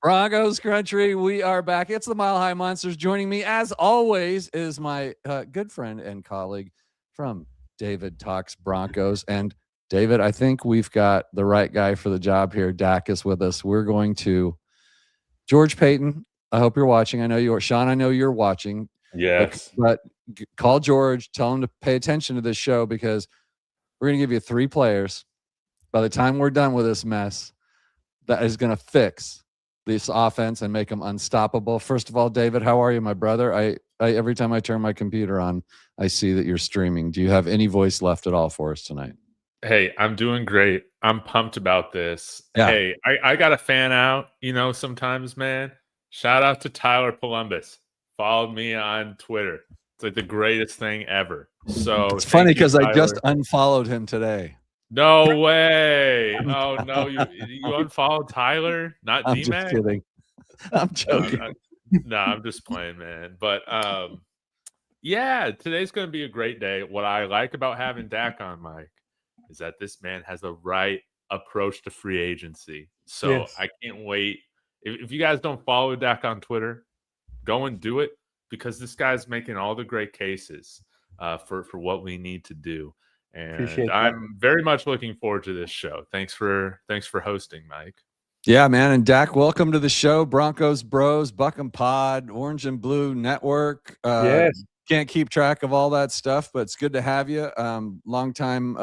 Broncos country, we are back. It's the Mile High Monsters. Joining me, as always, is my good friend and colleague from David Talks Broncos. And David, I think we've got the right guy for the job here. Dak is with us. We're going to George Payton. I hope you're watching. I know you are. Sean, I know you're watching. Yes. But call George. Tell him to pay attention to this show because we're going to give you 3 players by the time we're done with this mess that is going to fix this offense and make them unstoppable. First of all, David, how are you, my brother? I every time I turn my computer on, I see that you're streaming. Do you have any voice left at all for us tonight? Hey, I'm doing great. I'm pumped about this. Yeah. Hey, I got a fan out, sometimes, man. Shout out to Tyler Columbus. Followed me on Twitter. It's like the greatest thing ever. So it's funny because I just unfollowed him today. No way. Oh, no. You unfollowed Tyler, not I'm D-Mac? just kidding. I'm joking. No, I'm just playing, man. But, yeah, today's going to be a great day. What I like about having Dak on, Mike, is that this man has the right approach to free agency. So yes. I can't wait. If you guys don't follow Dak on Twitter, go and do it because this guy's making all the great cases for what we need to do. And I'm very much looking forward to this show. Thanks for hosting, Mike. Yeah, man. And Dak, welcome to the show. Broncos Bros, Buck and Pod, Orange and Blue Network. Yes. Can't keep track of all that stuff, but it's good to have you. Long time,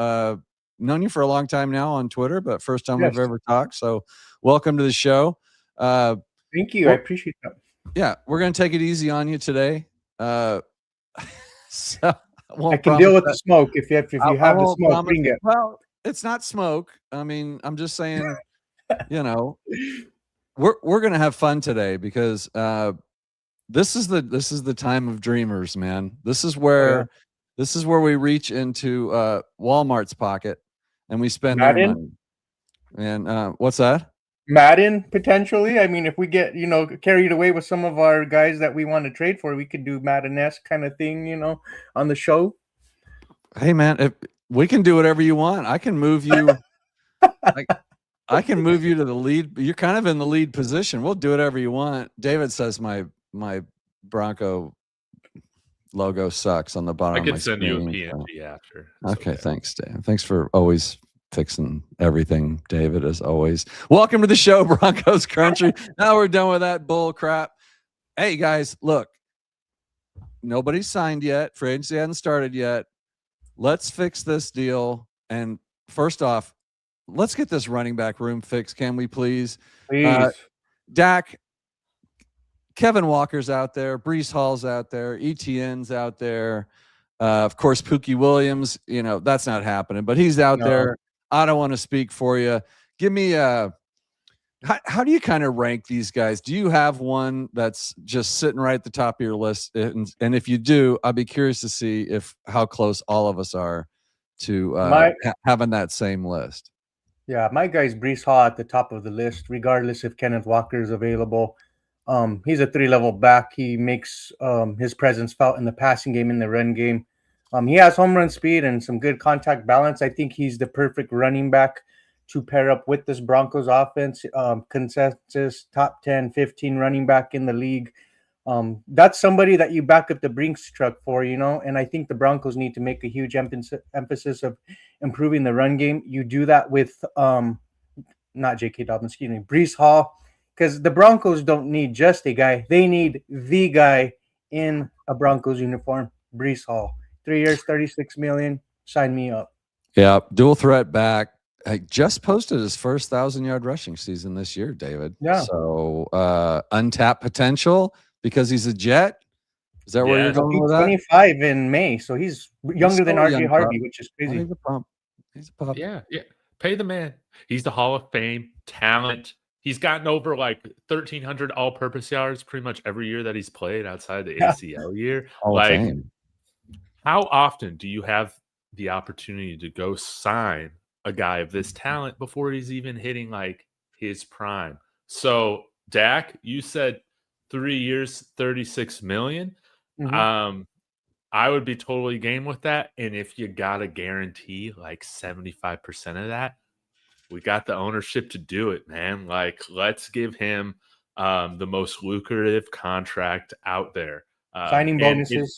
known you for a long time now on Twitter, but first time we've ever talked. So welcome to the show. Thank you. I appreciate that. Yeah, we're going to take it easy on you today. So I can deal with the smoke if you have the smoke. Bring it. Well, it's not smoke. I mean, I'm just saying, we're gonna have fun today because this is the time of dreamers, man. This is where we reach into Walmart's pocket and we spend their money. And what's that? Madden, potentially. I mean, if we get, carried away with some of our guys that we want to trade for, we could do Madden-esque kind of thing, on the show. Hey, man, if we can do whatever you want. I can move you. I can move you to the lead. You're kind of in the lead position. We'll do whatever you want. David says my Bronco logo sucks on the bottom of my screen. I can send you a PNG after. Okay, thanks, Dave. Thanks for always fixing everything, David, as always. Welcome to the show, Broncos Country. Now we're done with that bull crap. Hey, guys, look. Nobody's signed yet. Free agency hasn't started yet. Let's fix this deal. And first off, let's get this running back room fixed. Can we please? Please. Dak, Kevin Walker's out there. Breece Hall's out there. ETN's out there. Of course, Pookie Williams, that's not happening, but he's out there. I don't want to speak for you. Give me how do you kind of rank these guys? Do you have one that's just sitting right at the top of your list? And if you do, I'd be curious to see how close all of us are to having that same list. Yeah, my guy's Breece Hall at the top of the list, regardless if Kenneth Walker is available. He's a 3-level back. He makes his presence felt in the passing game, in the run game. He has home run speed and some good contact balance. I think he's the perfect running back to pair up with this Broncos offense. Consensus top 10, 15 running back in the league. That's somebody that you back up the Brinks truck for, and I think the Broncos need to make a huge emphasis of improving the run game. You do that with not J.K. Dobbins, Breece Hall, because the Broncos don't need just a guy. They need the guy in a Broncos uniform, Breece Hall. 3 years, $36 million. Sign me up. Yeah, dual threat back. I just posted his first 1,000-yard rushing season this year, David. Yeah. So untapped potential because he's a Jet. Is that where you're going with that? 25 in May, so he's younger than RJ Harvey, which is crazy. He's a pump. He's a pup. Yeah. Pay the man. He's the Hall of Fame talent. He's gotten over like 1,300 all-purpose yards pretty much every year that he's played outside the ACL year. Hall of Fame. How often do you have the opportunity to go sign a guy of this talent before he's even hitting like his prime? So Dak, you said 3 years, $36 million. Mm-hmm. I would be totally game with that. And if you got to guarantee like 75% of that, we got the ownership to do it, man. Like, let's give him the most lucrative contract out there. Signing bonuses.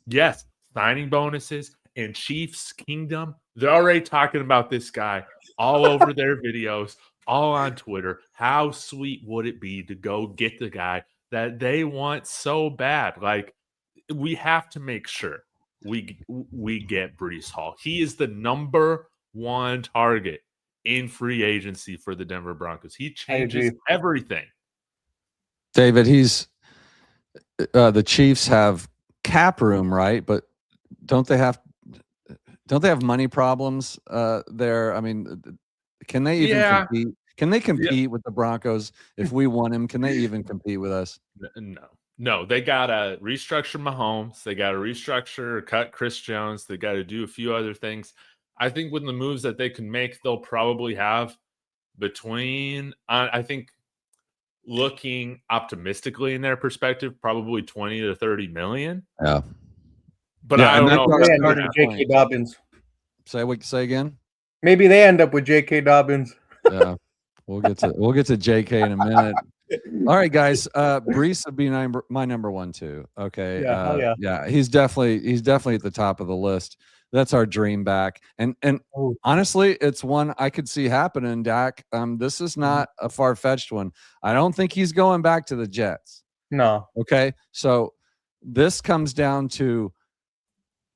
Yes, signing bonuses and Chiefs Kingdom. They're already talking about this guy all over their videos, all on Twitter. How sweet would it be to go get the guy that they want so bad? Like, we have to make sure we get Breece Hall. He is the number one target in free agency for the Denver Broncos. He changes everything. David, the Chiefs have cap room, right? But don't they have money problems there? I mean, can they even compete? Can they compete with the Broncos if we want him? Can they even compete with us? No. They got to restructure Mahomes. They got to restructure or cut Chris Jones. They got to do a few other things. I think with the moves that they can make, they'll probably have between, I think, looking optimistically in their perspective, probably 20 to 30 million. Yeah. But yeah, I don't know. J.K. Dobbins. Say again? Maybe they end up with J.K. Dobbins. Yeah. We'll get to J.K. in a minute. All right, guys. Breece would be my number one too. Okay. Yeah. He's definitely at the top of the list. That's our dream back. And honestly, it's one I could see happening, Dak. This is not a far-fetched one. I don't think he's going back to the Jets. No. Okay. So this comes down to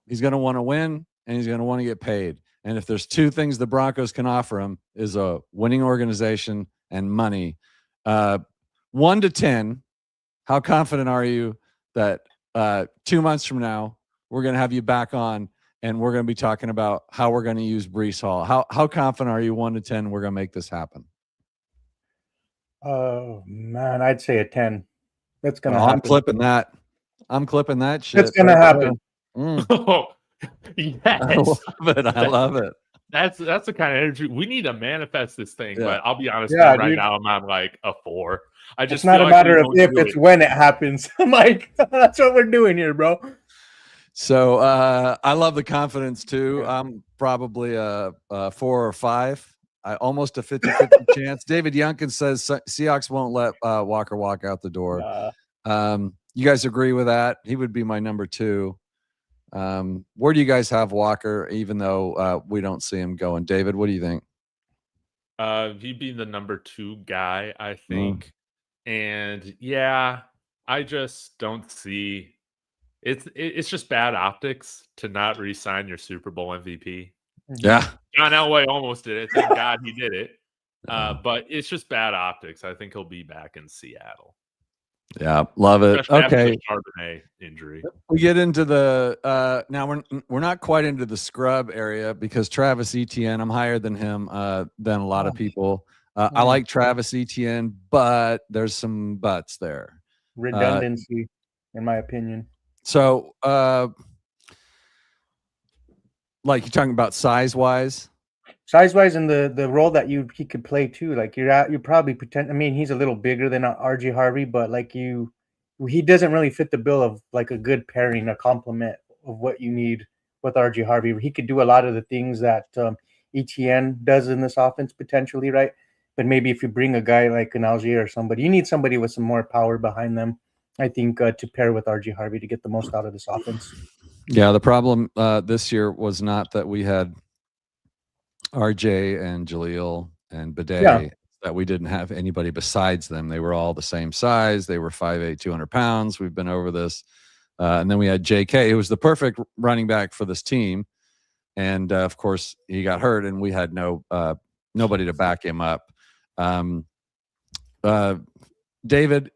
he's going to want to win and he's going to want to get paid. And if there's two things the Broncos can offer him is a winning organization and money. 1 to 10, how confident are you that 2 months from now we're going to have you back on and we're going to be talking about how we're going to use Breece Hall? How confident are you 1 to 10 we're going to make this happen? Oh, man, I'd say a 10. That's going to happen. I'm clipping that shit. It's going to happen. Oh, yes. I love it. That's the kind of energy we need to manifest this thing. Yeah. But I'll be honest, right now I'm on like a 4. It's not a matter of if, it's when it happens. I'm like, that's what we're doing here, bro. So I love the confidence too. I'm probably a 4 or 5. I almost a 50-50 chance. David Youngkin says Seahawks won't let Walker walk out the door. You guys agree with that? He would be my number 2. Where do you guys have Walker, even though we don't see him going? David, what do you think? He'd be the number 2 guy, I think. And yeah, I just don't see it's just bad optics to not re-sign your Super Bowl MVP. Yeah. John Elway almost did it. Thank God he did it. But it's just bad optics. I think he'll be back in Seattle. Yeah, love it. Especially okay. Charbonnet injury. We get into the now we're not quite into the scrub area because Travis Etienne, I'm higher than him than a lot of people. I like Travis Etienne, but there's some buts there. Redundancy, in my opinion. So like you're talking about size-wise? Size-wise and the role that he could play too. Like you're probably pretend. I mean, he's a little bigger than RJ Harvey, but like he doesn't really fit the bill of like a good pairing, a complement of what you need with RJ Harvey. He could do a lot of the things that Etienne does in this offense potentially, right? But maybe if you bring a guy like an Algier or somebody, you need somebody with some more power behind them, I think, to pair with RJ Harvey to get the most out of this offense. Yeah, the problem this year was not that we had RJ and Jaleel and Bidet, that we didn't have anybody besides them. They were all the same size. They were 5'8", 200 pounds. We've been over this. And then we had JK, who was the perfect running back for this team. And of course, he got hurt, and we had nobody to back him up. David,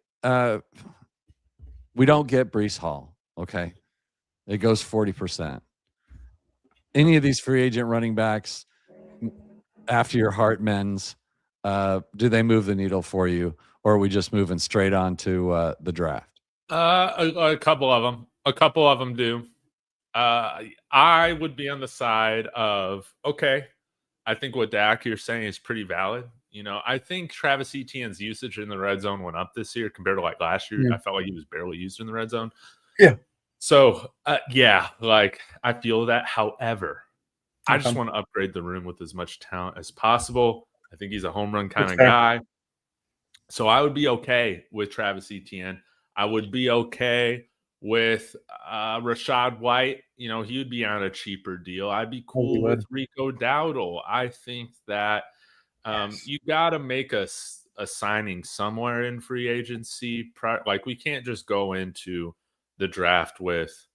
we don't get Breece Hall. Okay, it goes 40%. Any of these free agent running backs, after your heart mends, do they move the needle for you, or are we just moving straight on to the draft? A couple of them do. I would be on the side of, okay, I think what Dak you're saying is pretty valid. You know, I think Travis Etienne's usage in the red zone went up this year compared to like last year. I felt like he was barely used in the red zone. Yeah. So, like I feel that. However, I just want to upgrade the room with as much talent as possible. I think he's a home run kind of guy. So I would be okay with Travis Etienne. I would be okay with Rashad White. You know, he would be on a cheaper deal. I'd be cool with Rico Dowdle. I think that you got to make a signing somewhere in free agency. Like, we can't just go into the draft with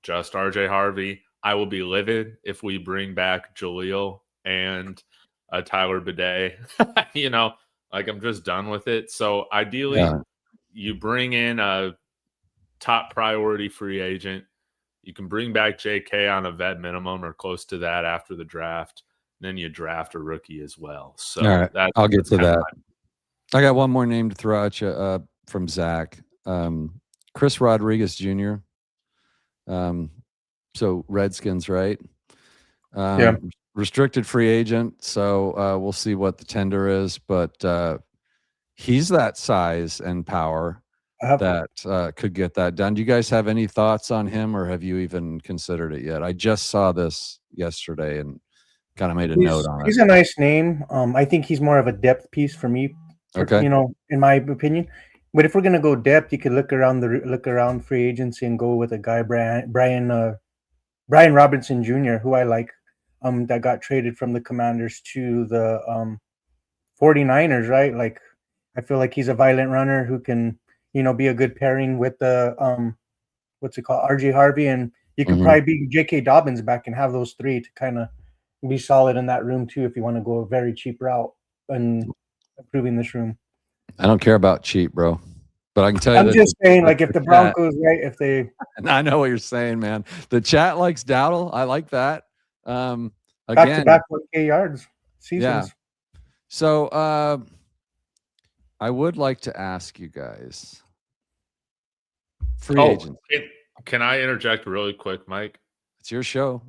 just RJ Harvey. I will be livid if we bring back Jaleel and Tyler Bidet. You know, like, I'm just done with it. So ideally, you bring in a top priority free agent. You can bring back JK on a vet minimum or close to that after the draft. Then you draft a rookie as well. So all right, I'll get to that. I got one more name to throw at you from Zach. Chris Rodriguez Jr. So Redskins, right? Yeah. Restricted free agent. So we'll see what the tender is, but he's that size and power that could get that done. Do you guys have any thoughts on him, or have you even considered it yet? I just saw this yesterday and kind of made a note on it. He's a nice name. I think he's more of a depth piece for me. Okay. You know, in my opinion. But if we're gonna go depth, you could look around free agency and go with a guy Brian Robinson Jr., who I like. That got traded from the Commanders to the 49ers, right? Like, I feel like he's a violent runner who can, you know, be a good pairing with the what's it called, RJ Harvey, and you could probably be J.K. Dobbins back and have those three to kind of be solid in that room too, if you want to go a very cheap route and improving this room. I don't care about cheap, bro. But I can tell you, I'm just saying, like, if the Broncos, right? If they, and I know what you're saying, man. The chat likes Dowdle. I like that. Again, back-to-back 1K yards seasons. Yeah. So I would like to ask you guys, free agents. Can I interject really quick, Mike? It's your show.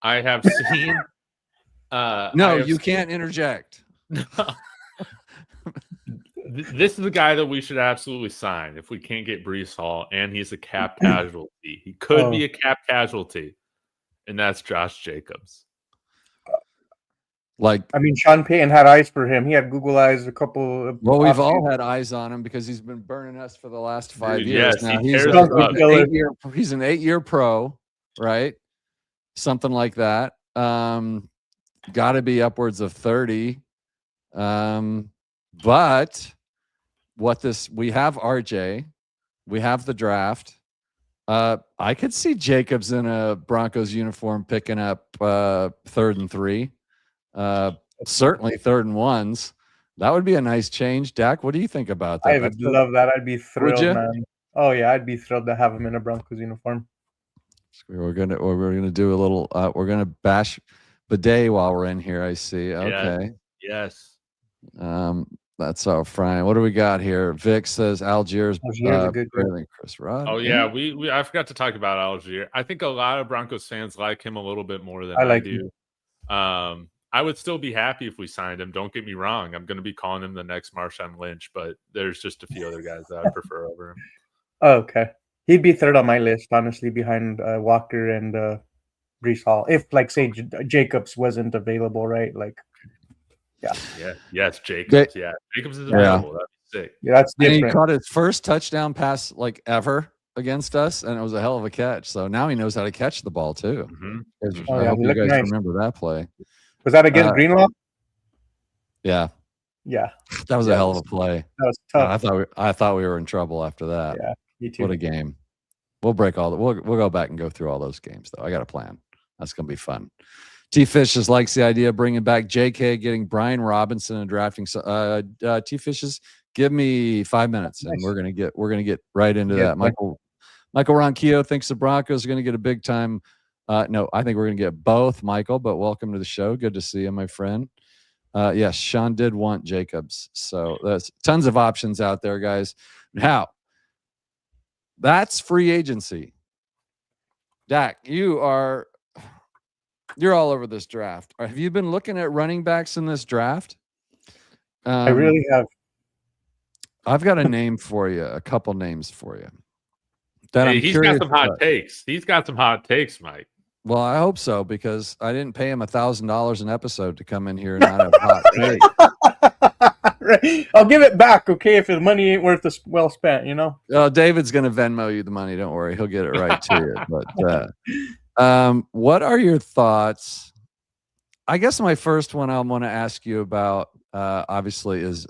I have seen. No, you can't interject. This is the guy that we should absolutely sign if we can't get Breece Hall, and he's a cap casualty. He could be a cap casualty, and that's Josh Jacobs. Like, I mean, Sean Payton had eyes for him. He had Google eyes a couple of. Well, we've all had eyes on him because he's been burning us for the last 5 years. Yes, now he's an 8-year pro, right? Something like that. Got to be upwards of 30. But we have RJ, we have the draft. I could see Jacobs in a Broncos uniform picking up 3rd and 3. Certainly 3rd and 1s. That would be a nice change. Dak, what do you think about that? I would love that. I'd be thrilled, man. Oh yeah, I'd be thrilled to have him in a Broncos uniform. We're gonna do a little. We're gonna bash Bidet while we're in here. I see. Okay. Yes. That's all fine. What do we got here? Vic says Algiers. A good Chris Rod. Oh yeah, I forgot to talk about Algier. I think a lot of Broncos fans like him a little bit more than I do. I would still be happy if we signed him. Don't get me wrong. I'm going to be calling him the next Marshawn Lynch, but there's just a few other guys that I prefer over him. Oh, okay. He'd be 3rd on my list, honestly, behind Walker and Breece Hall. If, like, say, Jacobs wasn't available, right? Like, yeah. Yes, Jacobs. Jacobs is available. That'd be sick. Yeah, that's different. And he caught his first touchdown pass, like, ever against us, and it was a hell of a catch. So now he knows how to catch the ball, too. I hope you guys remember that play. Was that against Greenlaw? Yeah. Yeah. That was a hell of a play. That was tough. I thought we were in trouble after that. Yeah, me too. What a game. We'll break all the we'll go back and go through all those games, though. I got a plan. That's going to be fun. T Fishes likes the idea of bringing back JK, getting Brian Robinson and drafting. T Fishes, give me 5 minutes and we're going to get right into that. Michael Ronquillo thinks the Broncos are going to get a big time. No, I think we're going to get both, Michael, but welcome to the show. Good to see you, my friend. Yes, Sean did want Jacobs. So there's tons of options out there, guys. Now, that's free agency. Dak, you're all over this draft. Have you been looking at running backs in this draft? I really have. I've got a name for you, a couple names for you. He's got some hot takes. He's got some hot takes, Mike. Well, I hope so, because I didn't pay him $1,000 an episode to come in here and not have hot takes. Right. I'll give it back, okay, if the money ain't worth the well spent, you know? David's going to Venmo you the money. Don't worry. He'll get it right to you. But what are your thoughts? I guess my first one I want to ask you about, obviously, is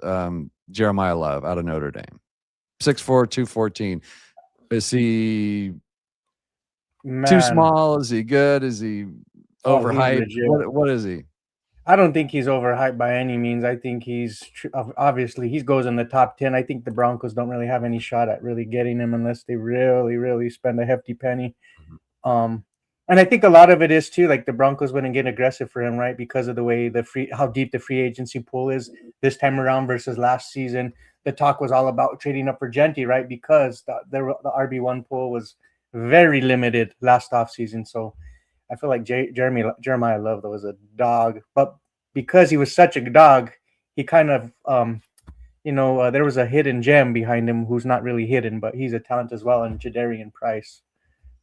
Jeremiah Love out of Notre Dame. 6'4", 214. Is he too small? Is he good? Is he overhyped? What is he? I don't think he's overhyped by any means. I think he's obviously he goes in the top 10. I think the Broncos don't really have any shot at really getting him unless they really, really spend a hefty penny. And I think a lot of it is too, like the Broncos wouldn't get aggressive for him, right? Because of the way how deep the free agency pool is this time around versus last season. The talk was all about trading up for Genty, right? Because the RB1 pool was very limited last offseason. So I feel like Jeremiah Love was a dog, but because he was such a dog, he kind of, there was a hidden gem behind him who's not really hidden, but he's a talent as well. And Jadarian Price,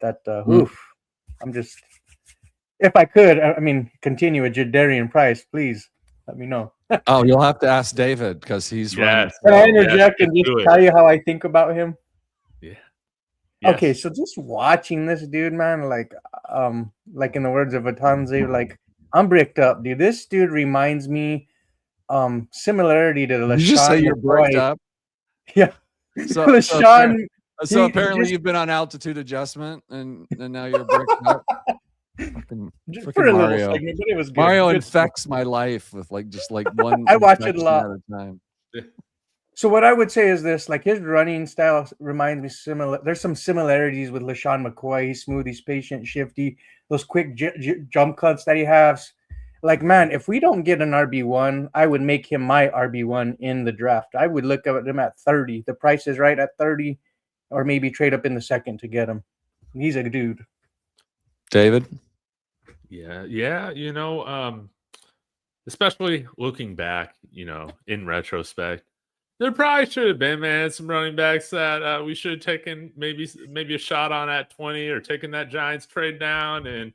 I'm just, if I could, continue with Jadarian Price, please let me know. Oh, you'll have to ask David because he's running. Can I interject and just tell you how I think about him? Yeah. Yes. Okay, so just watching this dude, man, like in the words of Atanze, like I'm bricked up, dude. This dude reminds me similarity to LaShawn. Did you just say you're bricked up? Yeah. So LaShawn. So apparently you've been on altitude adjustment and now you're bricked up. Freaking for a Mario. little segment, but it was good. Mario good infects my life with just one. I watch it a lot. At a time. So what I would say is this, like his running style reminds me similar. There's some similarities with LaShawn McCoy. He's smooth, he's patient, shifty. Those quick jump cuts that he has. Like, man, if we don't get an RB1, I would make him my RB1 in the draft. I would look at him at 30. The price is right at 30, or maybe trade up in the second to get him. He's a dude. David? Yeah. Especially looking back, in retrospect, there probably should have been, man, some running backs that we should have taken maybe a shot on at 20 or taken that Giants trade down and,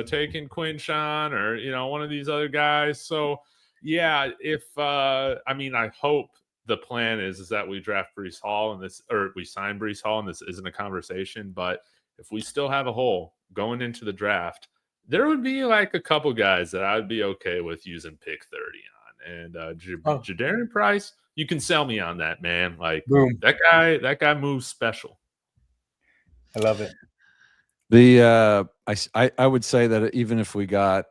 taking Quinshawn or, one of these other guys. So, yeah, I hope the plan is that we draft Breece Hall or we sign Breece Hall and this isn't a conversation. But if we still have a hole going into the draft, there would be like a couple guys that I'd be okay with using pick 30 on. And Jadarian Price, you can sell me on that, man. Like boom. That guy moves special. I love it. I would say that even if we got,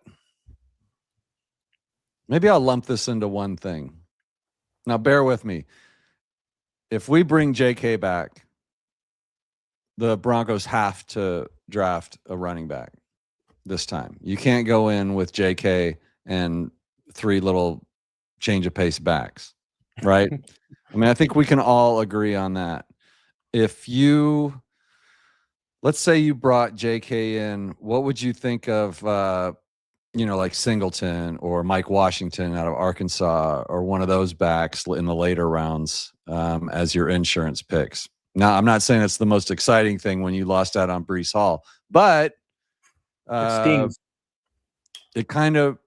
maybe I'll lump this into one thing. Now bear with me. If we bring JK back, the Broncos have to draft a running back this time. You can't go in with JK and 3 little change of pace backs, right? I think we can all agree on that. Let's say you brought JK in, what would you think of, like Singleton or Mike Washington out of Arkansas or one of those backs in the later rounds as your insurance picks? Now, I'm not saying it's the most exciting thing when you lost out on Breece Hall, but it stings. It kind of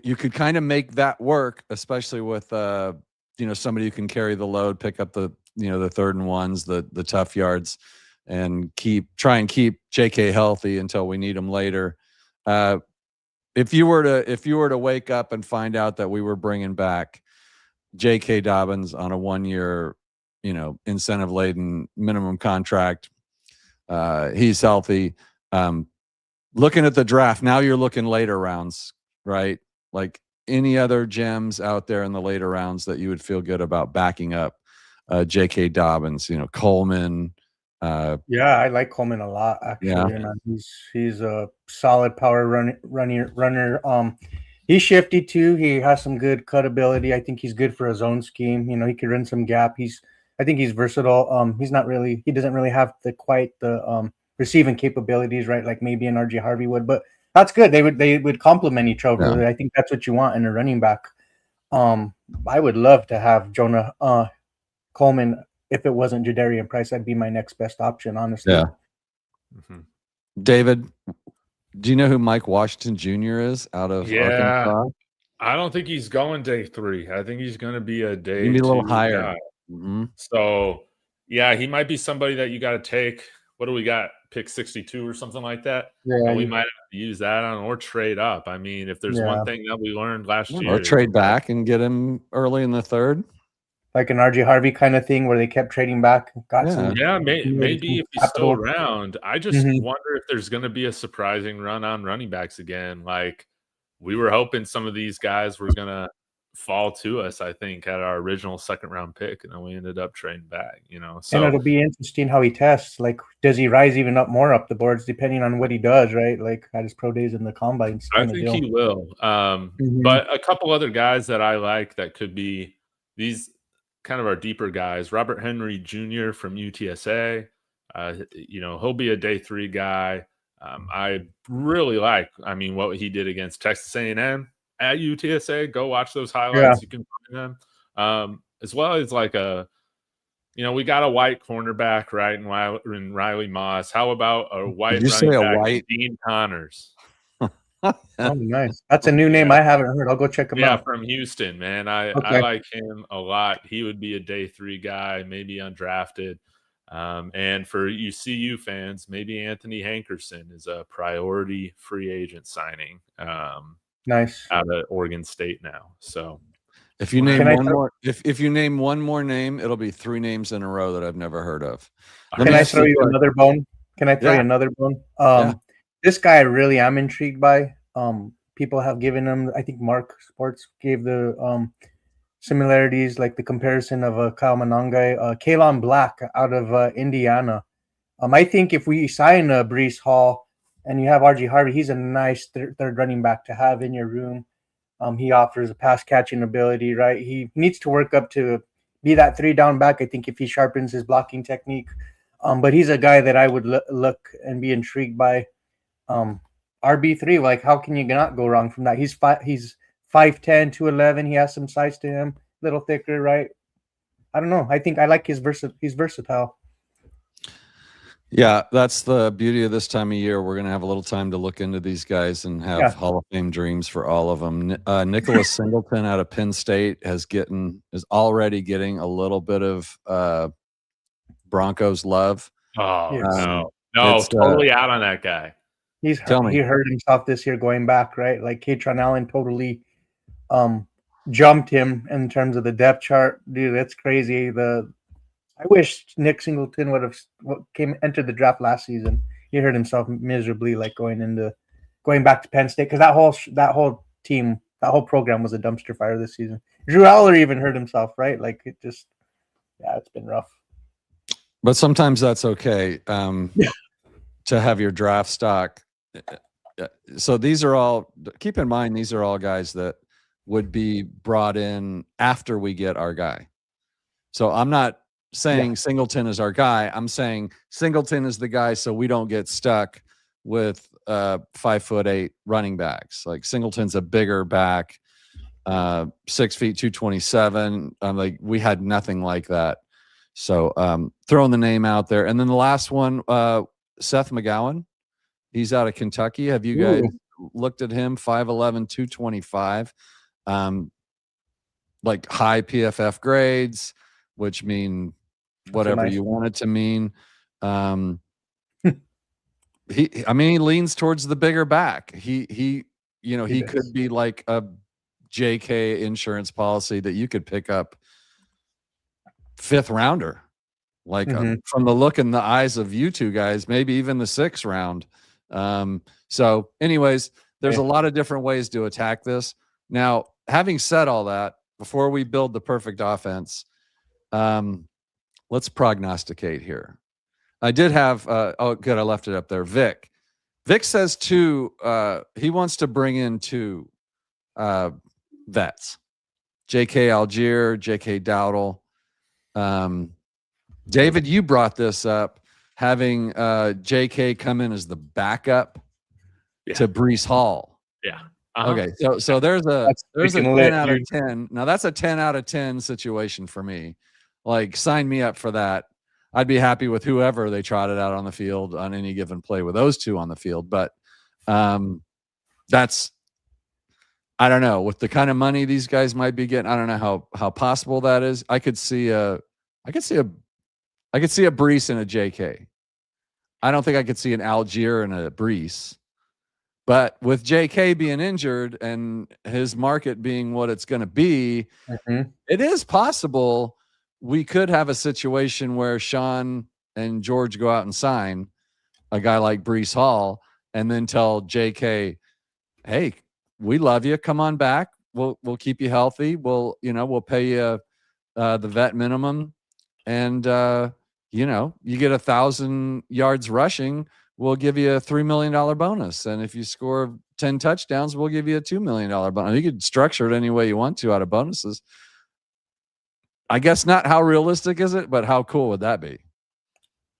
you could kind of make that work, especially with somebody who can carry the load, pick up the the 3rd and 1s, the tough yards, and try and keep JK healthy until we need him later. If you were to wake up and find out that we were bringing back J.K. Dobbins on a 1-year, incentive laden minimum contract, he's healthy. Looking at the draft now, you're looking later rounds, right? Like any other gems out there in the later rounds that you would feel good about backing up J.K. Dobbins, Coleman. Yeah, I like Coleman a lot. Actually, yeah. He's a solid power runner. He's shifty too. He has some good cut ability. I think he's good for his own scheme. He could run some gap. I think he's versatile. He doesn't really have the receiving capabilities, right? Like maybe an RJ Harvey would, but that's good. They would complement each other. Yeah. I think that's what you want in a running back. I would love to have Jonah Coleman. If it wasn't Jadarian Price, that'd be my next best option, honestly. Yeah. Mm-hmm. David, do you know who Mike Washington Jr. is out of Arkansas? I don't think he's going day 3. I think he's going to be a day Maybe a 2 little higher. guy. Mm-hmm. So, yeah, he might be somebody that you got to take. What do we got? Pick 62 or something like that. Yeah, And we might have to use that on or trade up. I mean, if there's one thing that we learned last year, or trade back and get him early in the 3rd. Like an RJ Harvey kind of thing where they kept trading back. Maybe if he's still around. I just Mhm. wonder if there's going to be a surprising run on running backs again. Like we were hoping some of these guys were going to fall to us, I think, at our original 2nd round pick, and then we ended up trading back, So And it'll be interesting how he tests. Like, does he rise even more up the boards depending on what he does, right? Like at his pro days in the combines. I think he will. But a couple other guys that I like that could be these kind of our deeper guys. Robert Henry Jr. from UTSA. He'll be a day 3 guy. I really like, what he did against Texas A&M at UTSA. Go watch those highlights. You can find them. As well as like we got a white cornerback, right? And Riley Moss. How about a white running back, Dean Connors? Oh, nice. That's a new name I haven't heard. I'll go check him out. Yeah, from Houston, man. I like him a lot. He would be a day 3 guy, maybe undrafted. And for CU fans, maybe Anthony Hankerson is a priority free agent signing. Nice. Out of Oregon State now. So if you name one more, if you name one more name, it'll be 3 names in a row that I've never heard of. Can I throw you another bone? Can I throw you another bone? This guy I really am intrigued by. People have given him, I think Mark Sports gave the similarities, like the comparison of Kyle Monangai, Kalon Black out of Indiana. I think if we sign Breece Hall and you have RJ Harvey, he's a nice third running back to have in your room. He offers a pass catching ability, right? He needs to work up to be that 3 down back, I think, if he sharpens his blocking technique. But he's a guy that I would look and be intrigued by. RB3, like how can you not go wrong from that? He's 5'10", 211. He has some size to him, a little thicker, right? I don't know. I think I like he's versatile. Yeah, that's the beauty of this time of year. We're going to have a little time to look into these guys and have Hall of Fame dreams for all of them. Nicholas Singleton out of Penn State is already getting a little bit of Broncos love. Oh, no, totally out on that guy. He hurt himself this year going back, right? Like Katron Allen totally jumped him in terms of the depth chart. Dude, that's crazy. I wish Nick Singleton would have entered the draft last season. He hurt himself miserably, like going back to Penn State, because that whole team, that whole program was a dumpster fire this season. Drew Aller even hurt himself, right? Like it's been rough. But sometimes that's okay to have your draft stock. So these are all, keep in mind, these are all guys that would be brought in after we get our guy. So I'm not saying Singleton is our guy. I'm saying Singleton is the guy so we don't get stuck with 5'8" running backs. Like Singleton's a bigger back, 6 feet 227. Like we had nothing like that. So throwing the name out there. And then the last one, Seth McGowan. He's out of Kentucky. Have you guys looked at him? 5'11", 225. Like high PFF grades, which mean whatever you want it to mean. He leans towards the bigger back. He could be like a JK insurance policy that you could pick up 5th rounder. Like from the look in the eyes of you two guys, maybe even the 6th round. So anyways, there's a lot of different ways to attack this. Now, having said all that, before we build the perfect offense, let's prognosticate here. I did have, oh, good. I left it up there. Vic says he wants to bring in 2 vets, J.K. Algier, J.K. Dowdle. David, you brought this up, having J.K. come in as the backup to Breece Hall. Yeah. Okay, so there's a 10 out of 10. Now that's a 10 out of 10 situation for me. Like, sign me up for that. I'd be happy with whoever they trotted out on the field on any given play with those 2 on the field. But that's I don't know, with the kind of money these guys might be getting. I don't know how possible that is. I could see a Brees and a JK. I don't think I could see an Algier and a Brees. But with JK being injured and his market being what it's going to be, it is possible we could have a situation where Sean and George go out and sign a guy like Brees Hall and then tell JK, hey, we love you. Come on back. We'll keep you healthy. We'll pay you the vet minimum. And, you get 1,000 yards rushing, we'll give you a $3 million bonus. And if you score 10 touchdowns, we'll give you a $2 million bonus. You could structure it any way you want to out of bonuses. I guess not how realistic is it, but how cool would that be?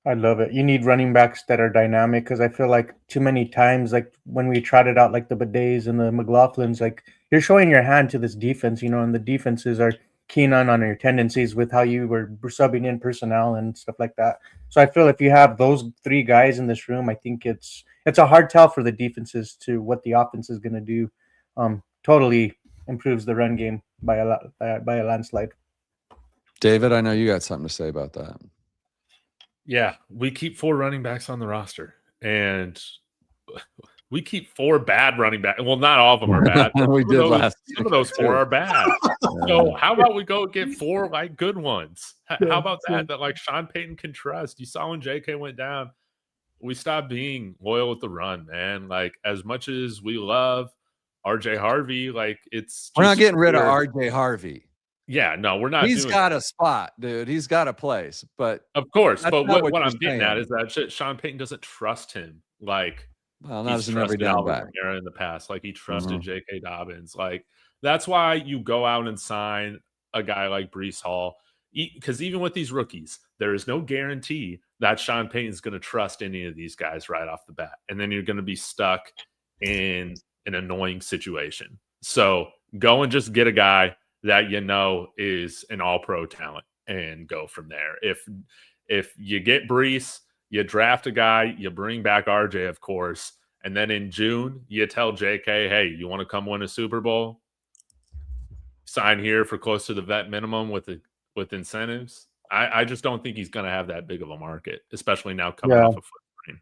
I love it. You need running backs that are dynamic, because I feel like too many times, like when we trotted out like the Bidets and the McLaughlins, like you're showing your hand to this defense, and the defenses are keen on your tendencies with how you were subbing in personnel and stuff like that. So I feel if you have those three guys in this room, I think it's a hard tell for the defenses to what the offense is going to do. Totally improves the run game by a landslide. David, I know you got something to say about that. Yeah, we keep 4 running backs on the roster, and we keep 4 bad running backs. Well, not all of them are bad. We did last. Some of those 4 are bad. So how about we go get 4 like good ones? How about that like Sean Payton can trust? You saw when JK went down, we stopped being loyal with the run, man. Like as much as we love RJ Harvey, like we're not getting rid of RJ Harvey. Yeah, no, we're not. He's got a spot, dude. He's got a place, but of course. But what I'm getting at is that Sean Payton doesn't trust him. Like, well, not as an every down back in the past. Like he trusted J.K. Dobbins. Like that's why you go out and sign a guy like Brees Hall, because even with these rookies, there is no guarantee that Sean Payton's going to trust any of these guys right off the bat, and then you're going to be stuck in an annoying situation. So go and just get a guy that is an all-pro talent and go from there. If you get Brees, you draft a guy, you bring back RJ, of course, and then in June, you tell JK, hey, you want to come win a Super Bowl? Sign here for close to the vet minimum with incentives. I just don't think he's going to have that big of a market, especially now coming off a foot sprain.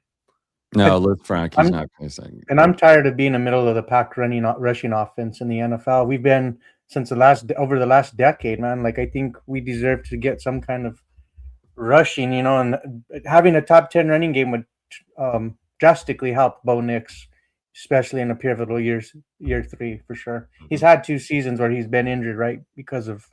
No, Liv Frank, he's not going to say. And I'm tired of being a middle of the pack rushing offense in the NFL. We've been since over the last decade, man. Like I think we deserve to get some kind of rushing, and having a top 10 running game would drastically help Bo Nix, especially in the pivotal year 3 for sure. He's had 2 seasons where he's been injured, right, because of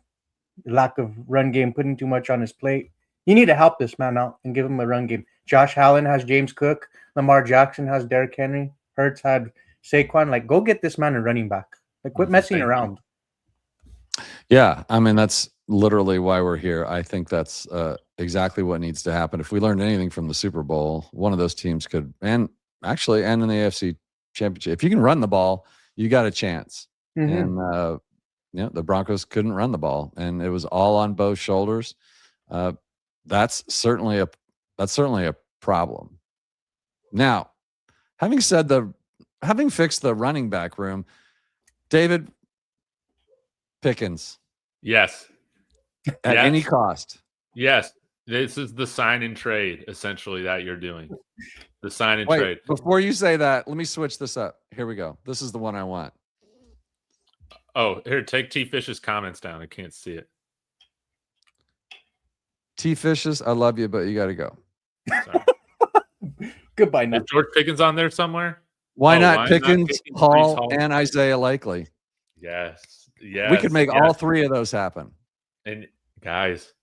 lack of run game, putting too much on his plate. You need to help this man out and give him a run game. Josh Allen has James Cook. Lamar Jackson has Derrick Henry. Hurts had Saquon. Like, go get this man a running back. Like, quit messing around. Yeah, I mean, that's literally why we're here. I think that's exactly what needs to happen. If we learned anything from the Super Bowl, one of those teams could, and in the AFC Championship, if you can run the ball, you got a chance. And the Broncos couldn't run the ball, and it was all on both shoulders. That's certainly a problem. Now, having fixed the running back room, David, Pickins. Yes. At any cost. Yes. This is the sign and trade, essentially, that you're doing. The sign and trade. Before you say that, let me switch this up. Here we go. This is the one I want. Oh, here, take T Fish's comments down. I can't see it. T Fishes, I love you, but you got to go. Sorry. Goodbye now. Is George Pickens on there somewhere? Why not Pickens, Hall, and Isaiah Likely? Yes. We could make all 3 of those happen. And guys,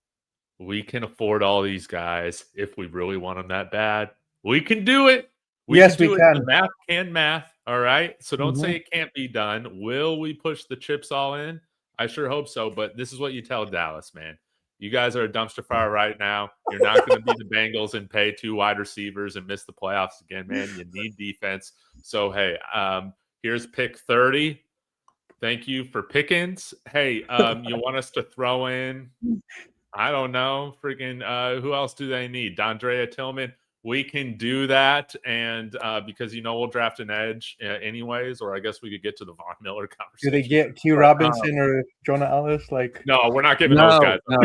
we can afford all these guys if we really want them that bad. We can do it. We can. The math can math. All right. So don't say it can't be done. Will we push the chips all in? I sure hope so. But this is what you tell Dallas, man. You guys are a dumpster fire right now. You're not going to be the Bengals and pay 2 wide receivers and miss the playoffs again, man. You need defense. So, hey, here's pick 30. Thank you for Pickens. Hey, you want us to throw in, I don't know, freaking who else do they need? Dondrea Tillman. we can do that, and because we'll draft an edge anyways, or I guess we could get to the Von Miller conversation. Do they get Q Robinson or Jonah Ellis? Like, no, we're not giving those guys. No.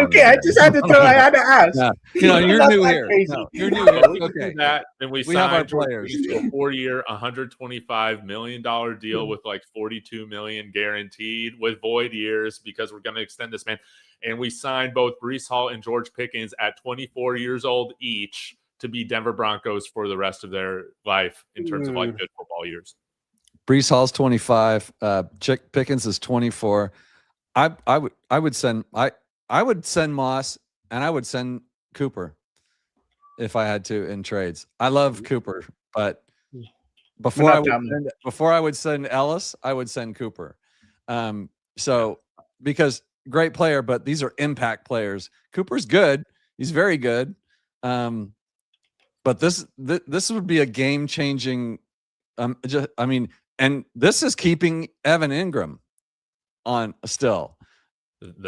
Okay, I just had to throw. I had to ask. No. You're new here. No, you're new here. We Okay. do that, and we have our signed players. a 4-year, $125 million deal with like $42 million guaranteed with void years because we're going to extend this man. And we signed both Breece Hall and George Pickens at 24 years old each to be Denver Broncos for the rest of their life in terms of like good football years. Breece Hall's 25. Pickens is 24. I would send Moss and I would send Cooper if I had to in trades. I love Cooper, but before I would send Ellis, I would send Cooper. Because great player, but these are impact players. Cooper's good. He's very good. But this would be a game-changing and this is keeping Evan Ingram on still.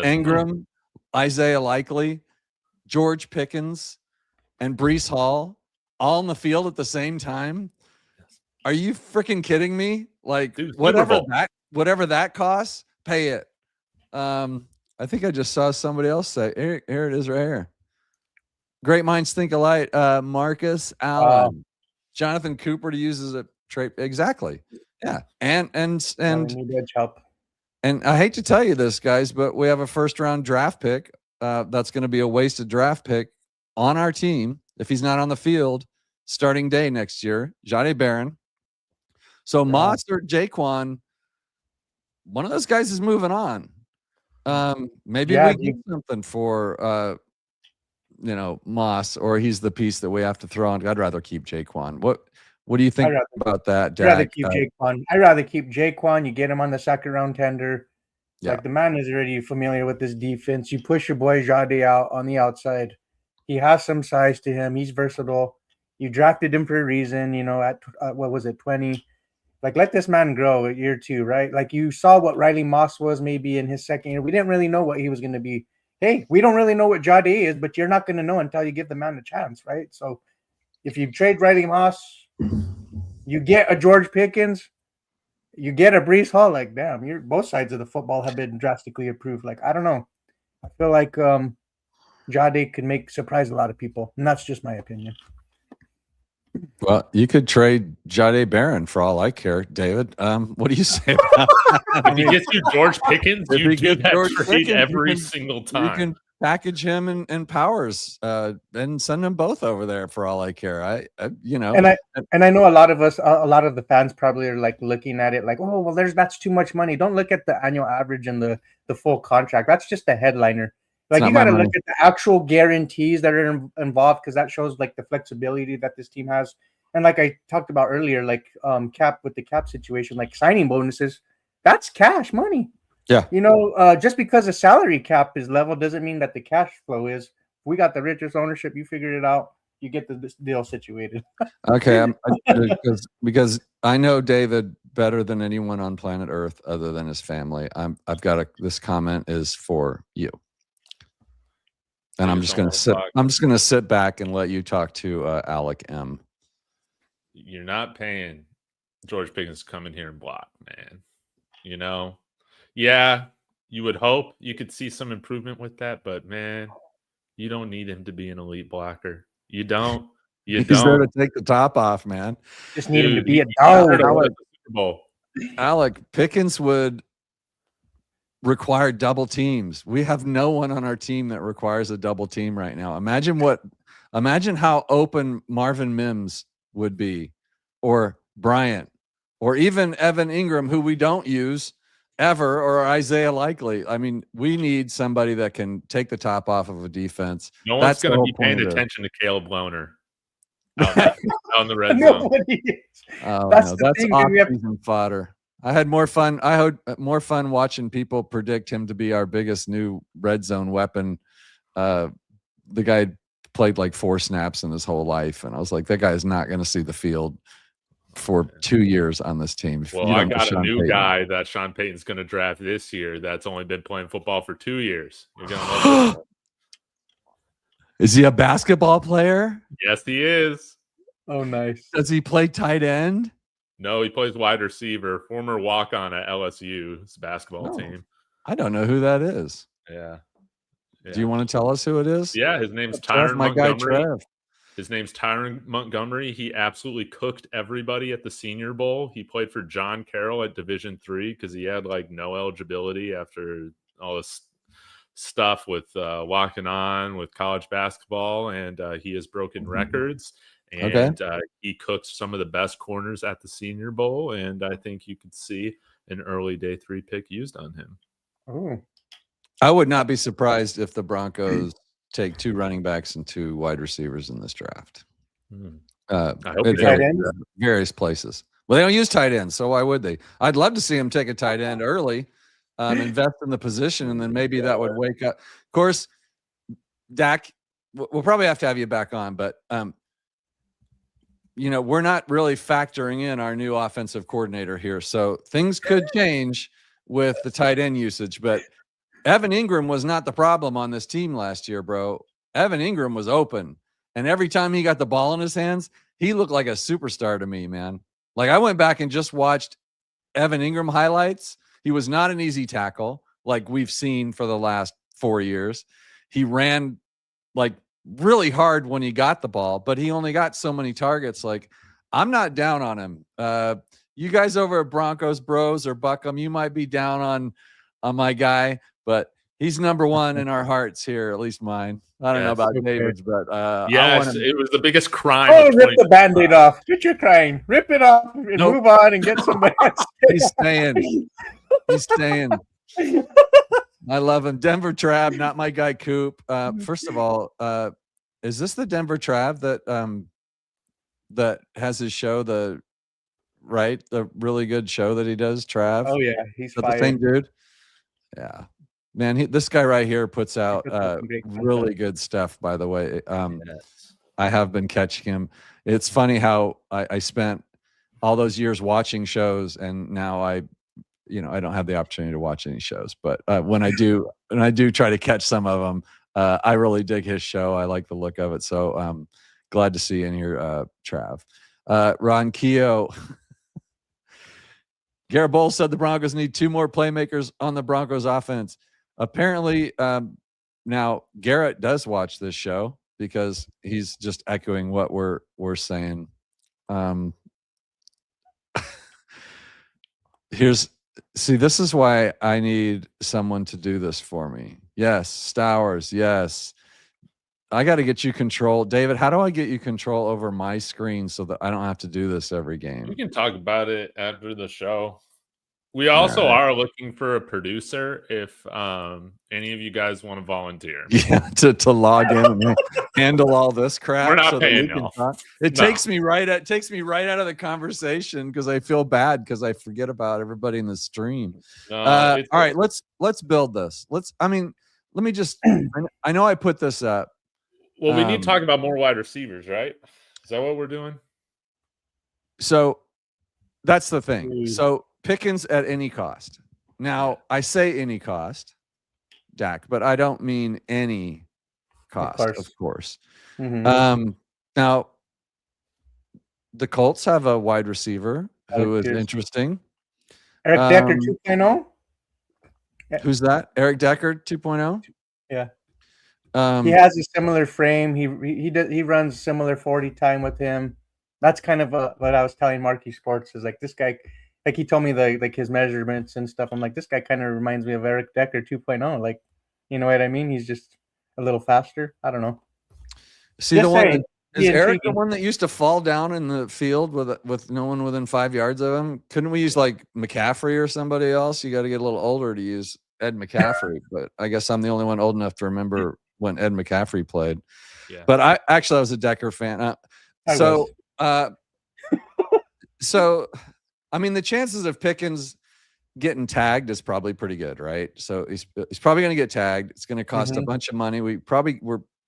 Ingram, Isaiah Likely, George Pickens, and Breece Hall all on the field at the same time. Are you freaking kidding me? Like, dude, whatever that costs, pay it. I think I just saw somebody else say, here it is right here. Great minds think alike. Marcus Allen, Jonathan Cooper to use as a trade. Exactly. Yeah. And need help. And I hate to tell you this, guys, but we have a first-round draft pick. That's going to be a wasted draft pick on our team if he's not on the field starting day next year. Jahdae Barron. So Moss or Jaquan, one of those guys is moving on. Maybe we get something for Moss, or he's the piece that we have to throw on. I'd rather keep Jaquan. What do you think about that, Dak? I'd rather keep Jaquan. I'd rather keep Jaquan. You get him on the second round tender. Yeah. Like, the man is already familiar with this defense. You push your boy Jahdae out on the outside. He has some size to him. He's versatile. You drafted him for a reason, at what was it, 20? Like, let this man grow at year 2, right? Like, you saw what Riley Moss was maybe in his second year. We didn't really know what he was going to be. Hey, we don't really know what Jahdae is, but you're not going to know until you give the man a chance, right? So if you trade Riley Moss, you get a George Pickens, you get a Breece Hall, like, damn, both sides of the football have been drastically improved. Like, I don't know. I feel like Jahdae could surprise a lot of people, and that's just my opinion. Well, you could trade Jahdae Barron for all I care, David. What do you say about that? If he gets you George Pickens, you do that trade every single time. You can package him and Powers and send them both over there for all I care. And I know a lot of the fans probably are like looking at it like, oh, well, that's too much money. Don't look at the annual average and the full contract. That's just a headliner. Like, you got to look at the actual guarantees that are involved, because that shows like the flexibility that this team has. And like I talked about earlier, like cap with the cap situation, like signing bonuses, that's cash money. Yeah. Just because the salary cap is level doesn't mean that the cash flow is. We got the richest ownership. You figured it out. You get this deal situated. Okay. Because I know David better than anyone on planet Earth other than his family. This comment is for you. And I'm just going to sit back and let you talk to Alec M. You're not paying George Pickens to come in here and block, man. Yeah, you would hope you could see some improvement with that, but man, you don't need him to be an elite blocker. You don't. He's there to take the top off, man. Just need him to be a dog. Alec, Pickens would require double teams. We have no one on our team that requires a double team right now. Imagine how open Marvin Mims would be, or Bryant, or even Evan Ingram, who we don't use ever, or Isaiah Likely. I mean, we need somebody that can take the top off of a defense. No one's going to be paying attention to Caleb Loner out on the red zone. That's off-season fodder. I had more fun. I had more fun watching people predict him to be our biggest new red zone weapon. The guy played like 4 snaps in his whole life, and I was like, that guy is not going to see the field for 2 years on this team. Well, I got a new guy that Sean Payton's going to draft this year that's only been playing football for 2 years. You're going to love Is he a basketball player? Yes, he is. Oh, nice. Does he play tight end? No, he plays wide receiver. Former walk-on at LSU's basketball Oh. team. I don't know who that is. Yeah. Do you want to tell us who it is? Yeah, his name's Trev, Tyron my guy Montgomery. Trev. His name's Tyron Montgomery. He absolutely cooked everybody at the Senior Bowl. He played for John Carroll at Division III because he had like no eligibility after all this stuff with walking on with college basketball, and he has broken records. And he cooked some of the best corners at the Senior Bowl, and I think you could see an early day 3 pick used on him. Oh, I would not be surprised if the Broncos take 2 running backs and 2 wide receivers in this draft. I hope At they various places. Well, they don't use tight ends, so why would they? I'd love to see him take a tight end early, invest in the position, and then maybe that would wake up. Of course, Dak, we'll probably have to have you back on, but you know, we're not really factoring in our new offensive coordinator here, so things could change with the tight end usage. But Evan Ingram was not the problem on this team last year, bro. Evan Ingram was open, and every time he got the ball in his hands, he looked like a superstar to me, man. Like, I went back and just watched Evan Ingram highlights. He was not an easy tackle like we've seen for the last 4 years. He ran like really hard when he got the ball, but he only got so many targets. Like, I'm not down on him. You guys over at Broncos Bros or Buckham, you might be down on my guy, but he's number 1 in our hearts here, at least mine. I don't know about David's, but yes, it was the biggest crime. Oh, rip the Band-Aid off. Quit your crying. Rip it off and move on and get somebody else. He's staying. He's staying. I love him. Denver Trav, not my guy Coop. First of all, is this the Denver Trav that has his show, the really good show that he does, Trav? Oh yeah, he's the same dude. Yeah, man, this guy right here puts out really good stuff, by the way. I have been catching him. It's funny how I spent all those years watching shows, and now I don't have the opportunity to watch any shows. But when I do try to catch some of them, I really dig his show. I like the look of it. So glad to see you in here, Trav. Ron Keogh. Garrett Bowles said the Broncos need 2 more playmakers on the Broncos offense. Apparently, now Garrett does watch this show because he's just echoing what we're saying. This is why I need someone to do this for me. Yes, Stowers. Yes. I got to get you control. David, how do I get you control over my screen so that I don't have to do this every game? We can talk about it after the show. We also are looking for a producer if any of you guys want to volunteer. Yeah, to log in and handle all this crap. We're not paying y'all. It takes me right out of the conversation because I feel bad because I forget about everybody in the stream. All right, let's build this. Let me just I know I put this up. Well, we need to talk about more wide receivers, right? Is that what we're doing? So that's the thing. So Pickens at any cost. Now, I say any cost, Dak, but I don't mean any cost, of course. Mm-hmm. Now, the Colts have a wide receiver who is interesting. Eric Decker 2.0? Who's that? Eric Decker 2.0? Yeah. He has a similar frame. He runs similar 40 time with him. That's kind of what I was telling Marquee Sports is like this guy. Like he told me like his measurements and stuff. I'm like, this guy kind of reminds me of Eric Decker 2.0. Like, you know what I mean? He's just a little faster. I don't know. See, is Eric the one that used to fall down in the field with no one within 5 yards of him? Couldn't we use like McCaffrey or somebody else? You got to get a little older to use Ed McCaffrey. But I guess I'm the only one old enough to remember when Ed McCaffrey played. Yeah. But I was a Decker fan. So I mean, the chances of Pickens getting tagged is probably pretty good, right? So he's probably going to get tagged. It's going to cost a bunch of money.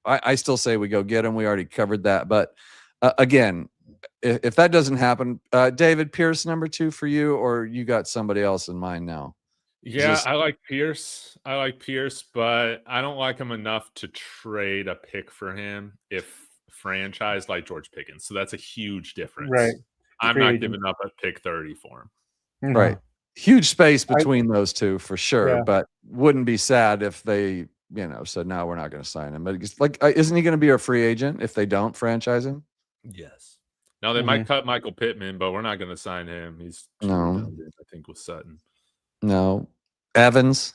I still say we go get him. We already covered that. But again, if that doesn't happen, David Pierce, number 2 for you, or you got somebody else in mind now? Yeah, I like Pierce. But I don't like him enough to trade a pick for him if franchise like George Pickens. So that's a huge difference. Right. I'm Free not agent. giving up a pick 30 for him. No. Right. Huge space between those two for sure, Yeah. but wouldn't be sad if they, said, no, we're not going to sign him. But it's like, isn't he going to be a free agent if they don't franchise him? Yes. Now they might cut Michael Pittman, but we're not going to sign him. He's too redundant, I think, with Sutton. No. Evans.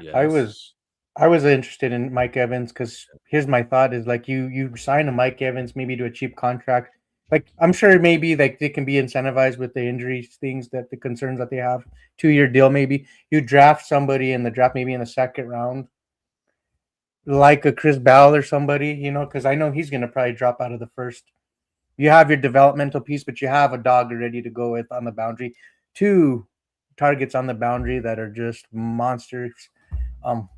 Yes. I was interested in Mike Evans because here's my thought is like you sign a Mike Evans maybe to a cheap contract. Like I'm sure maybe like they can be incentivized with the injuries things that the concerns that they have. 2-year deal maybe. You draft somebody in the draft maybe in the second round, like a Chris Bell or somebody, because I know he's gonna probably drop out of the first. You have your developmental piece, but you have a dog ready to go with on the boundary. 2 targets on the boundary that are just monsters.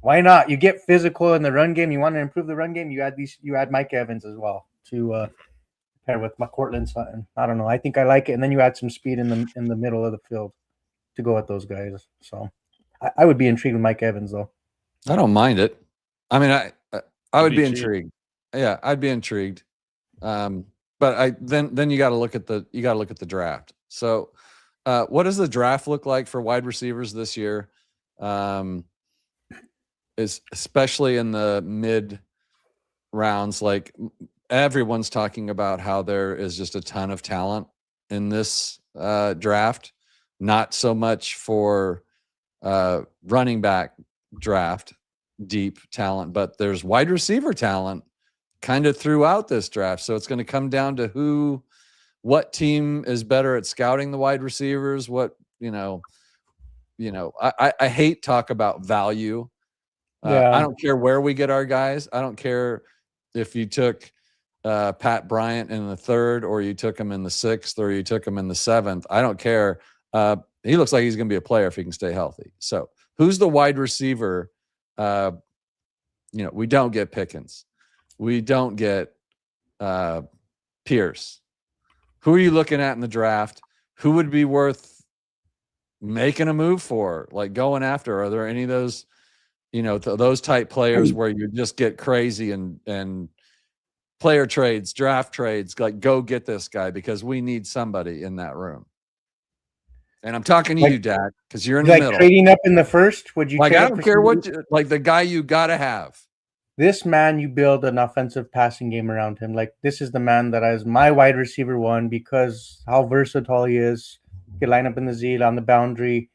Why not? You get physical in the run game. You want to improve the run game. You add Mike Evans as well to pair with Cortland Sutton. I don't know. I think I like it. And then you add some speed in the middle of the field to go with those guys. So I would be intrigued with Mike Evans though. I don't mind it. I mean, I would be intrigued. Yeah, I'd be intrigued. But then you got to look at the draft. So, what does the draft look like for wide receivers this year? Is especially in the mid rounds, like everyone's talking about how there is just a ton of talent in this draft. Not so much for running back draft, deep talent, but there's wide receiver talent kind of throughout this draft. So it's going to come down to what team is better at scouting the wide receivers. I hate talk about value. I don't care where we get our guys. I don't care if you took Pat Bryant in the 3rd or you took him in the 6th or you took him in the 7th. I don't care. He looks like he's going to be a player if he can stay healthy. So who's the wide receiver? We don't get Pickens. We don't get Pierce. Who are you looking at in the draft? Who would be worth making a move for, like going after? Are there any of those, those type players where you just get crazy and player trades, draft trades, like go get this guy because we need somebody in that room? And I'm talking to you, Dak, because you're in the middle. Trading up in the first, would you? Like I don't care what, like the guy you got to have. This man, you build an offensive passing game around him. Like this is the man that is my wide receiver 1 because how versatile he is. He can line up in the Z on the boundary.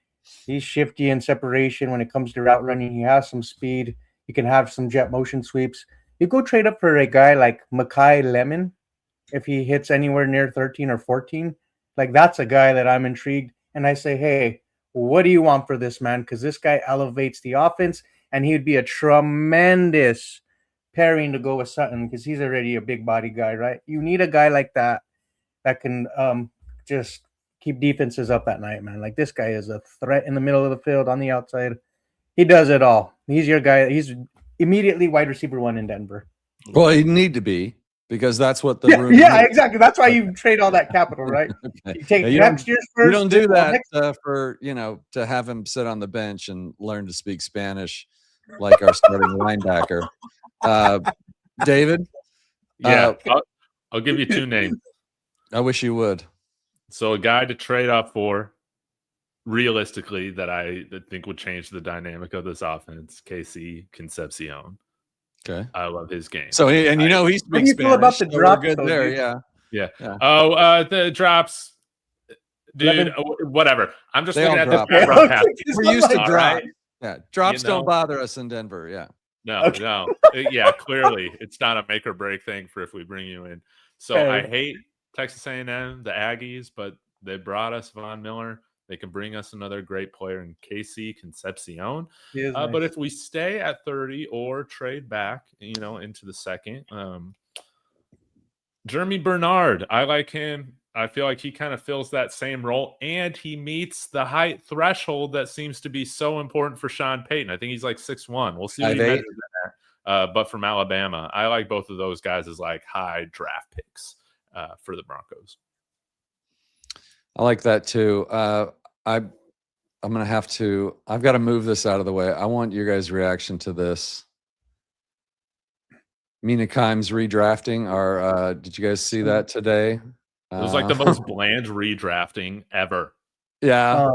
He's shifty in separation when it comes to route running. He has some speed. He can have some jet motion sweeps. You go trade up for a guy like Mekhi Lemon if he hits anywhere near 13 or 14. Like that's a guy that I'm intrigued. And I say, hey, what do you want for this man? Because this guy elevates the offense. And he would be a tremendous pairing to go with Sutton because he's already a big body guy, right? You need a guy like that can just keep defenses up at night, man. Like this guy is a threat in the middle of the field, on the outside. He does it all. He's your guy. He's immediately wide receiver 1 in Denver. Well, he'd need to be because that's what the room. Yeah, exactly. That's why you trade all that capital, right? Okay. You take next year's first. You don't do that for to have him sit on the bench and learn to speak Spanish like our starting linebacker. David? Yeah, I'll give you 2 names. I wish you would. So a guy to trade up for, realistically, that I think would change the dynamic of this offense, KC Concepcion. Okay. I love his game. So he speaks Spanish. How do you feel about the drop? Good there, yeah. Oh, the drops. Dude, whatever. I'm just looking at this pass. We're used to drop. Right? Yeah, drops don't bother us in Denver. Yeah. No. Yeah, clearly it's not a make or break thing for if we bring you in. So I hate Texas A&M, the Aggies, but they brought us Von Miller. They can bring us another great player in KC Concepcion. Nice. But if we stay at 30 or trade back, into the second, Jeremy Bernard, I like him. I feel like he kind of fills that same role, and he meets the height threshold that seems to be so important for Sean Payton. I think he's like 6'1". We'll see what he measures at. But from Alabama, I like both of those guys as like high draft picks for the Broncos. I like that too. I'm going to have to, I've got to move this out of the way. I want your guys' reaction to this. Mina Kimes redrafting our, did you guys see that today? It was like the most bland redrafting ever. Yeah.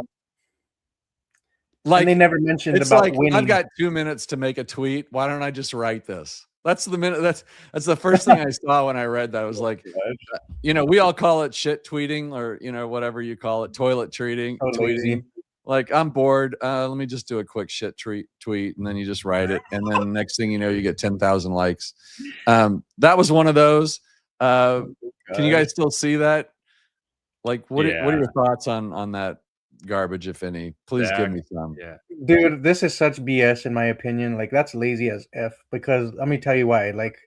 Like and they never mentioned it's about like, winning. I've got 2 minutes to make a tweet. Why don't I just write this? That's the minute. That's the first thing I saw when I read that. I was like, we all call it shit tweeting, or whatever you call it, toilet tweeting. Like, I'm bored. Let me just do a quick shit tweet, and then you just write it, and then next thing you know, you get 10,000 likes. That was one of those. Can you guys still see that? Like, what are your thoughts on that garbage, if any? Please give me some. Yeah, dude, this is such BS in my opinion. Like, that's lazy as F, because let me tell you why. Like,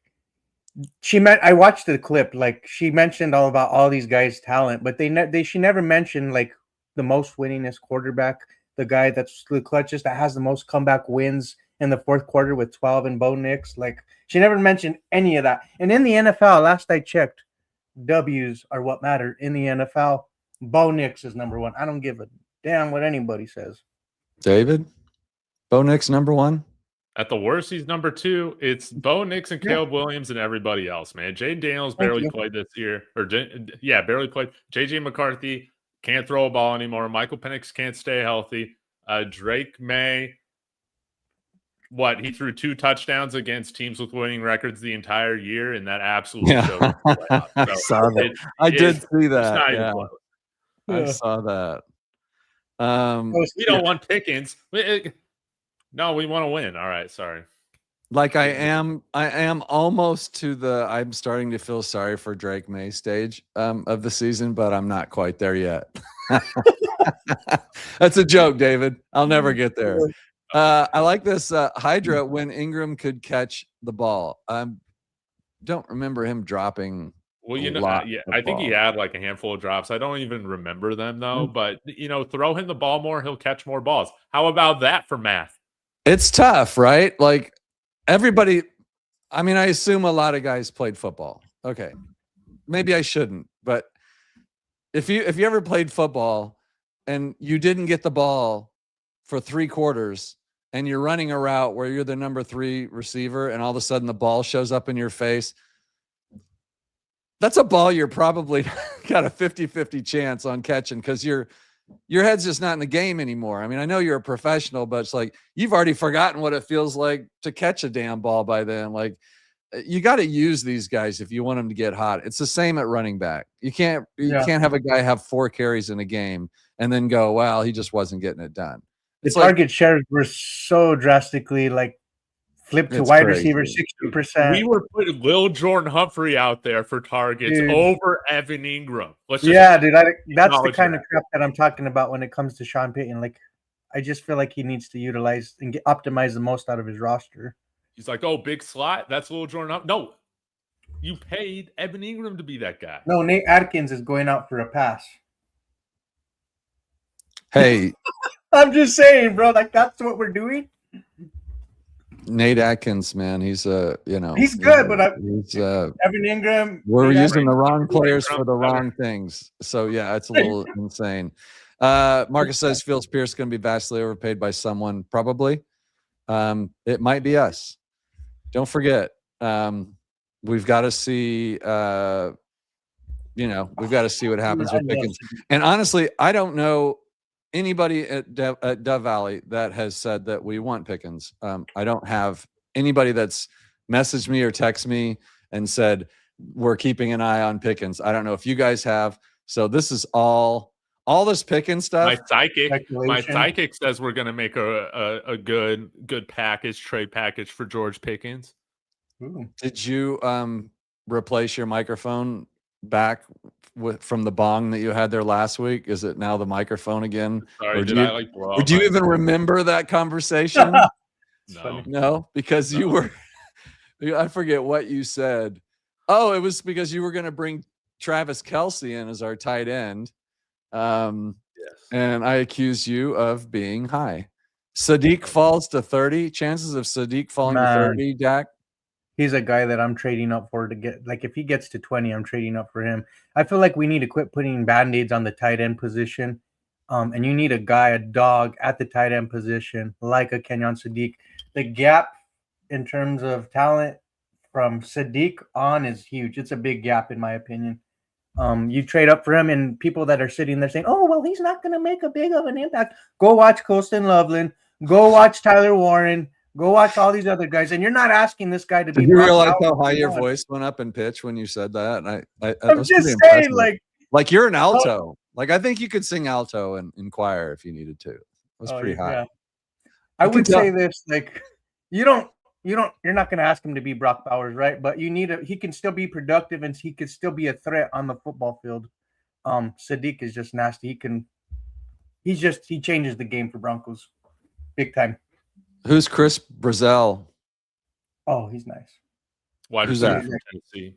I watched the clip. Like, she mentioned all about all these guys' talent, but she never mentioned like the most winningest quarterback, the guy that's the clutchest, that has the most comeback wins in the fourth quarter with 12, and Bo Nix. Like, she never mentioned any of that. And in the NFL, last I checked, W's are what matter in the NFL. Bo Nix is number one. I don't give a damn what anybody says. David, Bo Nix number one. At the worst, he's number two. It's Bo Nix and Caleb Williams and everybody else, man. Jaden Daniels barely played this year, barely played. JJ McCarthy can't throw a ball anymore. Michael Penix can't stay healthy. Drake May, he threw 2 touchdowns against teams with winning records the entire year, and that absolutely showed. I saw that. I did see that. Yeah. I saw that. We don't want Pickens. No, we want to win. All right, sorry. Like, I am almost to the I'm starting to feel sorry for Drake May stage of the season, but I'm not quite there yet. That's a joke, David. I'll never get there. I like this Hydra when Ingram could catch the ball. Don't remember him dropping. Well, I think he had like a handful of drops. I don't even remember them though. But throw him the ball more, he'll catch more balls. How about that for math? It's tough, right? Like, everybody. I mean, I assume a lot of guys played football. Okay, maybe I shouldn't, but if you ever played football and you didn't get the ball for 3 quarters, and you're running a route where you're the number 3 receiver, and all of a sudden the ball shows up in your face, that's a ball you're probably got a 50-50 chance on catching, because your head's just not in the game anymore. I mean, I know you're a professional, but it's like you've already forgotten what it feels like to catch a damn ball by then. Like, you got to use these guys if you want them to get hot. It's the same at running back. You can't have a guy have 4 carries in a game and then go, well, he just wasn't getting it done. The target shares were so drastically flipped to wide receiver 60%. We were putting Lil Jordan Humphrey out there for targets over Evan Ingram. Dude, that's the kind of crap that I'm talking about when it comes to Sean Payton. Like, I just feel like he needs to utilize and optimize the most out of his roster. He's like, oh, big slot? That's Lil Jordan Humphrey. No, you paid Evan Ingram to be that guy. No, Nate Atkins is going out for a pass. Hey. I'm just saying, bro, that's what we're doing. Nate Atkins, man, he's he's good, but Evan Ingram. We're using the wrong players for the wrong things. So yeah, it's a little insane. Marcus says Fields Pierce going to be vastly overpaid by someone, probably. It might be us. Don't forget, we've got to see. We've got to see what happens with Pickens. And honestly, I don't know anybody at Dove Valley that has said that we want Pickens. I don't have anybody that's messaged me or text me and said we're keeping an eye on Pickens. I don't know if you guys have. So this is all this Pickens stuff. My psychic says we're going to make a good trade package for George Pickens. Ooh. Did you replace your microphone back from the bong that you had there last week? Is it now the microphone again? Sorry, do you even remember that conversation? No, because you were. I forget what you said. Oh, it was because you were going to bring Travis Kelce in as our tight end. Yes. And I accused you of being high. Sadiq falls to 30. Chances of Sadiq falling to 30, Dak? He's a guy that I'm trading up for to get, if he gets to 20, I'm trading up for him. I feel like we need to quit putting Band-Aids on the tight end position And you need a dog at the tight end position, like a Kenyon Sadiq. The gap in terms of talent from Sadiq on is huge. It's a big gap, in my opinion. You trade up for him, and people that are sitting there saying, "Oh, well, he's not going to make a big of an impact." Go watch Colston Loveland. Go watch Tyler Warren. Go watch all these other guys, and you're not asking this guy to be. Did you realize how high your voice went up in pitch when you said that? And I'm just saying, like you're an alto. Like I think you could sing alto and in choir if you needed to. It was pretty high. Yeah. I would say this: like, you're not going to ask him to be Brock Bowers, right? But he can still be productive, and he could still be a threat on the football field. Sadiq is just nasty. He changes the game for Broncos big time. Who's Chris Brazel? Oh, he's nice. Who's that? From Tennessee.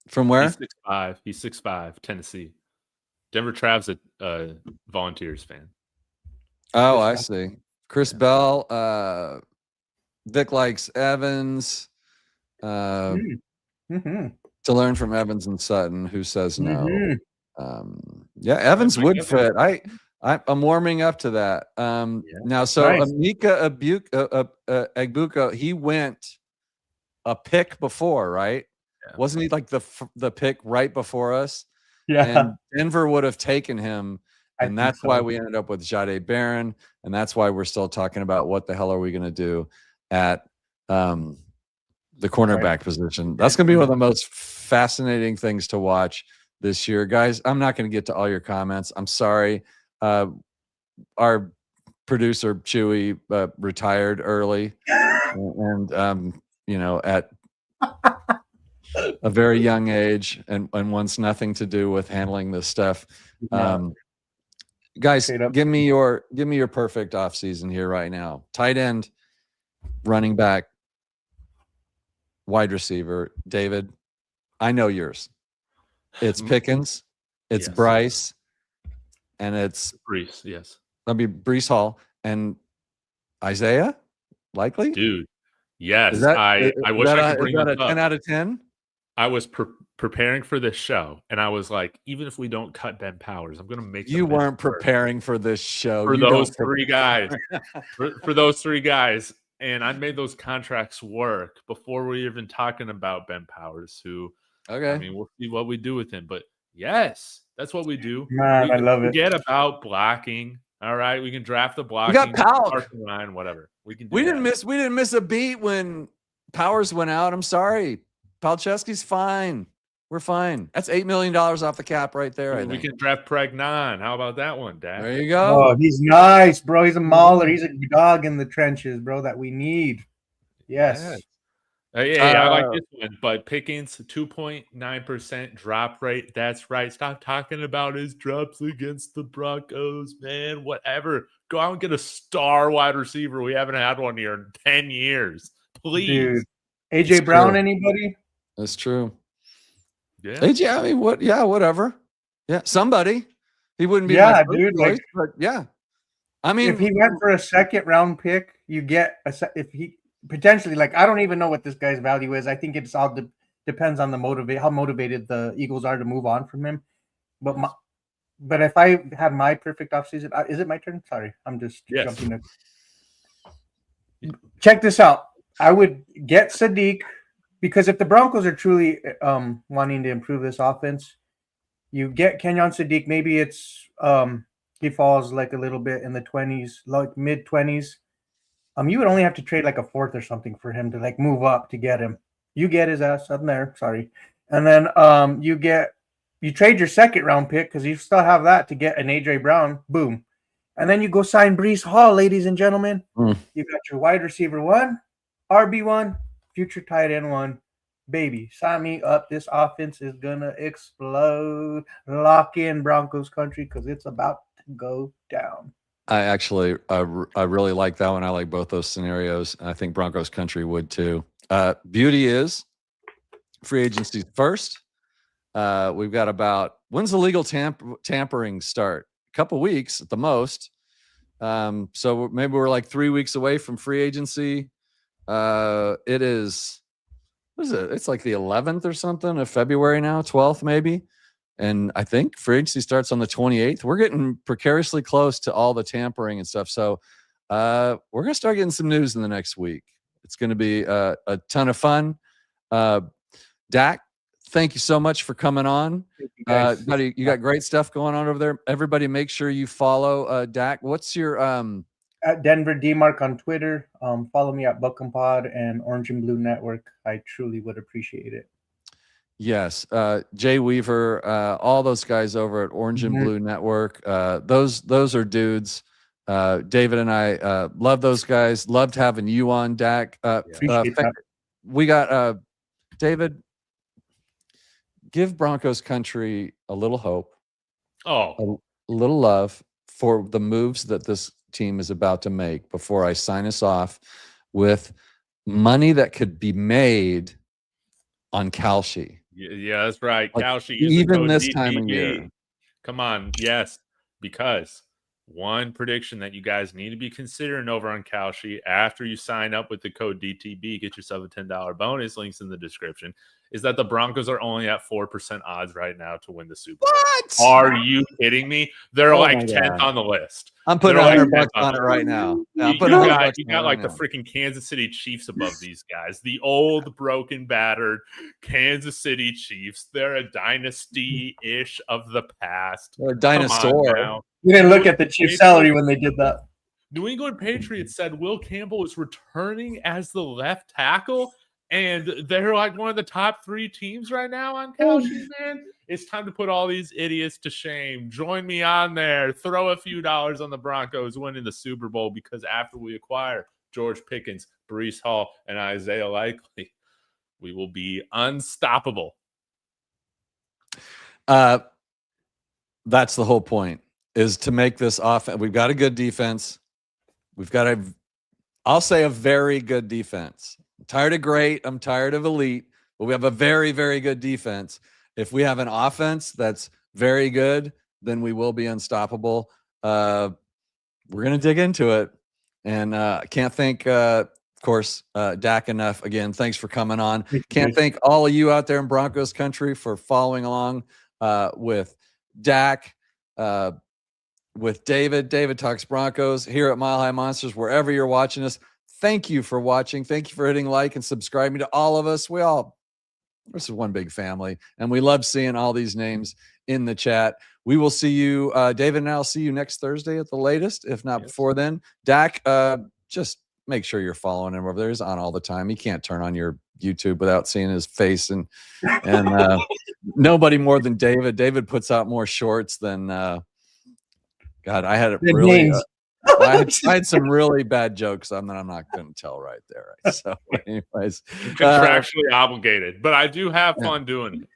From where? He's 6'5". He's 6'5", Tennessee. Denver Trav's a Volunteers fan. Oh, I see. Chris Bell. Vic likes Evans. To learn from Evans and Sutton, who says no. Yeah, Evans would fit. I'm warming up to that. Now, so nice. Emeka Egbuka, he went a pick before, right? Yeah. Wasn't he like the pick right before us? Yeah. And Denver would have taken him, and that's why we ended up with Jahdae Barron, and that's why we're still talking about what the hell are we going to do at the cornerback position. That's going to be one of the most fascinating things to watch this year, guys. I'm not going to get to all your comments. I'm sorry. Our producer Chewy retired early, and at a very young age, and wants nothing to do with handling this stuff. Guys, give me your perfect offseason here right now. Tight end, running back, wide receiver. David, I know yours. It's Pickens, it's Bryce, and it's Brees. Yes, that'll be Brees Hall and Isaiah. Likely, dude. Yes, I wish I could bring that a 10 out of 10. I was preparing for this show, and I was like, even if we don't cut Ben Powers, I'm going to make. You weren't preparing for this show for those three guys. for those three guys, and I made those contracts work before we were even talking about Ben Powers. Who, I mean, we'll see what we do with him, but yes, that's what we do. Man, I love it. Forget about blocking. All right, we can draft the blocking. We got Powell. Line, whatever. We can. We didn't miss a beat when Powers went out. I'm sorry. Palczewski's fine. We're fine. That's $8 million off the cap right there. We can draft Pregnon. How about that one, Dad? There you go. Oh, he's nice, bro. He's a mauler. He's a dog in the trenches, bro, that we need. Yes. I like this one. But Pickens, 2.9% drop rate. That's right. Stop talking about his drops against the Broncos, man. Whatever. Go out and get a star wide receiver. We haven't had one here in 10 years. Please. Dude. AJ Brown, anybody? That's true. Yeah. AJ, I mean, whatever. Yeah, somebody. He wouldn't be. Yeah, dude. Choice, but yeah. I mean, if he went for a second-round pick, you get if he potentially, like, I don't even know what this guy's value is. I think it's all depends on how motivated the Eagles are to move on from him. But if I had my perfect offseason, is it my turn? Sorry, I'm just jumping in. Check this out. I would get Sadiq, because if the Broncos are truly wanting to improve this offense, you get Kenyon Sadiq. Maybe it's he falls like a little bit in the 20s, like mid-20s. You would only have to trade like a fourth or something for him to like move up to get him. You get his ass up there, sorry, and then you trade your second round pick because you still have that to get an AJ Brown. Boom, and then you go sign Brees Hall, ladies and gentlemen. You got your wide receiver 1. RB1, future tight end 1. Baby, sign me up. This offense is going to explode. Lock in Broncos country because it's about to go down. I really like that one. I like both those scenarios. I think Broncos country would too. Beauty is free agency first. We've got when's the legal tampering start? A couple weeks at the most. So maybe we're like 3 weeks away from free agency. It is, what is it? It's like the 11th or something of February now, 12th maybe. And I think free agency starts on the 28th. We're getting precariously close to all the tampering and stuff. So we're going to start getting some news in the next week. It's going to be a ton of fun. Dak, thank you so much for coming on. Buddy, you got great stuff going on over there. Everybody make sure you follow Dak. What's your at Denver DMark on Twitter. Follow me at Buckham Pod and Orange and Blue Network. I truly would appreciate it. Yes, Jay Weaver, all those guys over at Orange and Blue Network. Those are dudes. David and I love those guys. Loved having you on, Dak. We got David. Give Broncos country a little hope. Oh, a little love for the moves that this team is about to make before I sign us off with money that could be made on Kalshi. Yeah, that's right. Like, Kalshi, even this time of year. Come on. Yes, because one prediction that you guys need to be considering over on Kalshi after you sign up with the code DTB, get yourself a $10 bonus. Links in the description. Is that the Broncos are only at 4% odds right now to win the Super Bowl. What? Are you kidding me? They're like 10th on the list. I'm putting $100 on it right now. You got like the freaking Kansas City Chiefs above these guys. The old, broken, battered Kansas City Chiefs. They're a dynasty-ish of the past. They're a dinosaur. You didn't look at the Chiefs' salary when they did that. New England Patriots said Will Campbell is returning as the left tackle. And they're like one of the top 3 teams right now on Kalshi, man. It's time to put all these idiots to shame. Join me on there. Throw a few dollars on the Broncos winning the Super Bowl, because after we acquire George Pickens, Breece Hall, and Isaiah Likely, we will be unstoppable. That's the whole point, is to make this offense. We've got a good defense. We've got I'll say a very good defense. I'm tired of great. I'm tired of elite. But we have a very, very good defense. If we have an offense that's very good, then we will be unstoppable. We're going to dig into it. And I can't thank, of course, Dak enough. Again, thanks for coming on. Can't thank all of you out there in Broncos country for following along with Dak, with David. David Talks Broncos here at Mile High Monsters, wherever you're watching us. Thank you for watching. Thank you for hitting like and subscribing to all of us. This is one big family, and we love seeing all these names in the chat. We will see you, David and I'll see you next Thursday at the latest, if not before then. Dak, just make sure you're following him over there. He's on all the time. You can't turn on your YouTube without seeing his face, and nobody more than David. David puts out more shorts than God. I had it really. I had some really bad jokes that I'm not going to tell right there. Right? So, anyways, contractually obligated, but I do have fun doing it.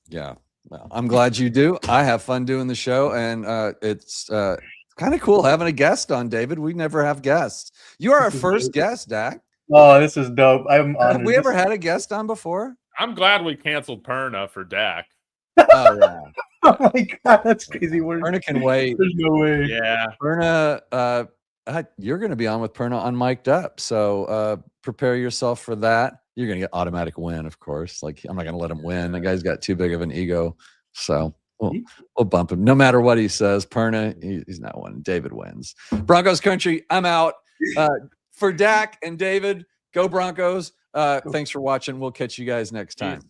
Yeah, well, I'm glad you do. I have fun doing the show, and it's kind of cool having a guest on, David. We never have guests. You are our first guest, Dak. Oh, this is dope. I'm honored. Have we ever had a guest on before? I'm glad we canceled Perna for Dak. Oh yeah. Oh my God, that's crazy word. Perna can wait. There's no way. Yeah. Perna, you're going to be on with Perna unmiked up. So prepare yourself for that. You're going to get automatic win, of course. Like, I'm not going to let him win. The guy's got too big of an ego. So we'll bump him. No matter what he says, Perna, he's not winning. David wins. Broncos country, I'm out. For Dak and David, go Broncos. Thanks for watching. We'll catch you guys next time.